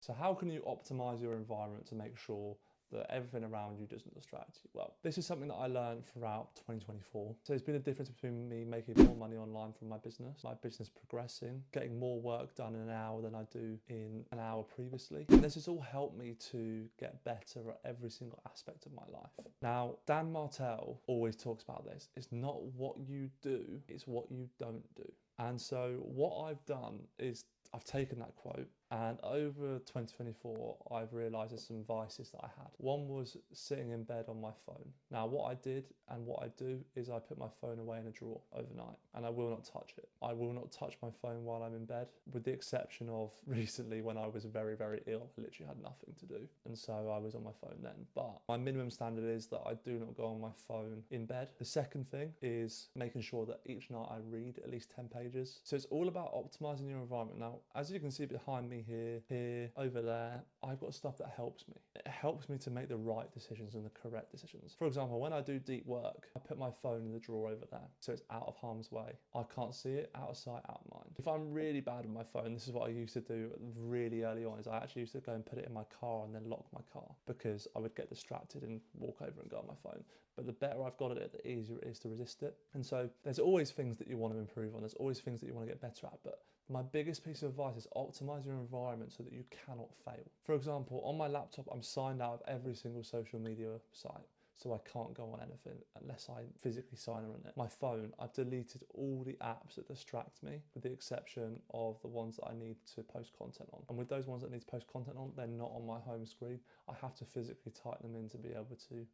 So how can you optimize your environment to make sure that everything around you doesn't distract you? Well, this is something that I learned throughout 2024. So there's been a difference between me making more money online from my business progressing, getting more work done in an hour than I do in an hour previously. And this has all helped me to get better at every single aspect of my life. Now, Dan Martell always talks about this. It's not what you do, it's what you don't do. And so what I've done is I've taken that quote, and over 2024, I've realised there's some vices that I had. One was sitting in bed on my phone. Now, what I did and what I do is I put my phone away in a drawer overnight, and I will not touch it. I will not touch my phone while I'm in bed, with the exception of recently when I was very, very ill. I literally had nothing to do, and so I was on my phone then. But my minimum standard is that I do not go on my phone in bed. The second thing is making sure that each night I read at least 10 pages. So it's all about optimising your environment. Now, as you can see behind me here, over there, I've got stuff that helps me. It helps me to make the right decisions and the correct decisions. For example, when I do deep work, I put my phone in the drawer over there, so it's out of harm's way. I can't see it, out of sight, out of mind. If I'm really bad with my phone, this is what I used to do really early on, is I actually used to go and put it in my car and then lock my car, because I would get distracted and walk over and go on my phone. But the better I've got at it, the easier it is to resist it. And so there's always things that you want to improve on. There's always things that you want to get better at. But my biggest piece of advice is optimize your environment so that you cannot fail. For example, on my laptop, I'm signed out of every single social media site. So I can't go on anything unless I physically sign on it. My phone, I've deleted all the apps that distract me, with the exception of the ones that I need to post content on. And with those ones that need to post content on, they're not on my home screen. I have to physically type them in to be able to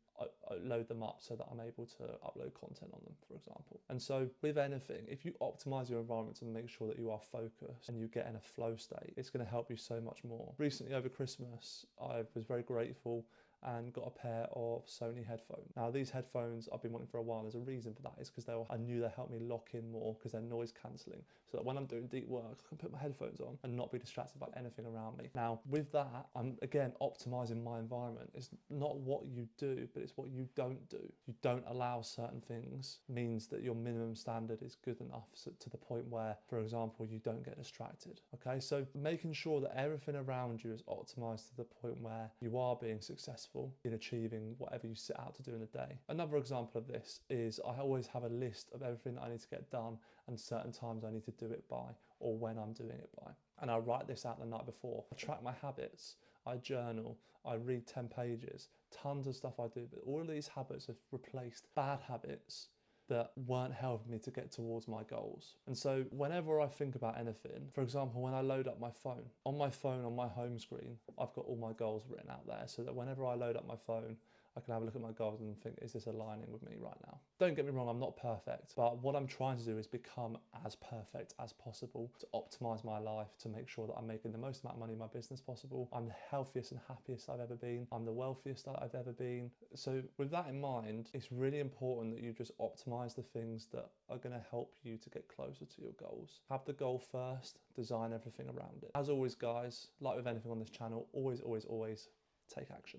load them up so that I'm able to upload content on them, for example. And so with anything, if you optimize your environment to make sure that you are focused and you get in a flow state, it's going to help you so much more. Recently over Christmas, I was very grateful and got a pair of Sony headphones. Now these headphones I've been wanting for a while. There's a reason for that. It's because I knew they helped me lock in more because they're noise cancelling, so that when I'm doing deep work, I can put my headphones on and not be distracted by anything around me. Now with that, I'm again optimizing my environment. It's not what you do, but it's what you don't do. You don't allow certain things means that your minimum standard is good enough, so to the point where, for example, you don't get distracted. Okay, so making sure that everything around you is optimized to the point where you are being successful in achieving whatever you set out to do in a day. Another example of this is I always have a list of everything that I need to get done and certain times I need to do it by, or when I'm doing it by. And I write this out the night before. I track my habits, I journal, I read 10 pages, tons of stuff I do, but all of these habits have replaced bad habits that weren't helping me to get towards my goals. And so whenever I think about anything, for example, when I load up my phone, on my home screen, I've got all my goals written out there, so that whenever I load up my phone, I can have a look at my goals and think, is this aligning with me right now? Don't get me wrong, I'm not perfect, but what I'm trying to do is become as perfect as possible to optimize my life, to make sure that I'm making the most amount of money in my business possible. I'm the healthiest and happiest I've ever been. I'm the wealthiest that I've ever been. So with that in mind, it's really important that you just optimize the things that are going to help you to get closer to your goals. Have the goal first, design everything around it. As always, guys, like with anything on this channel, always, always, always take action.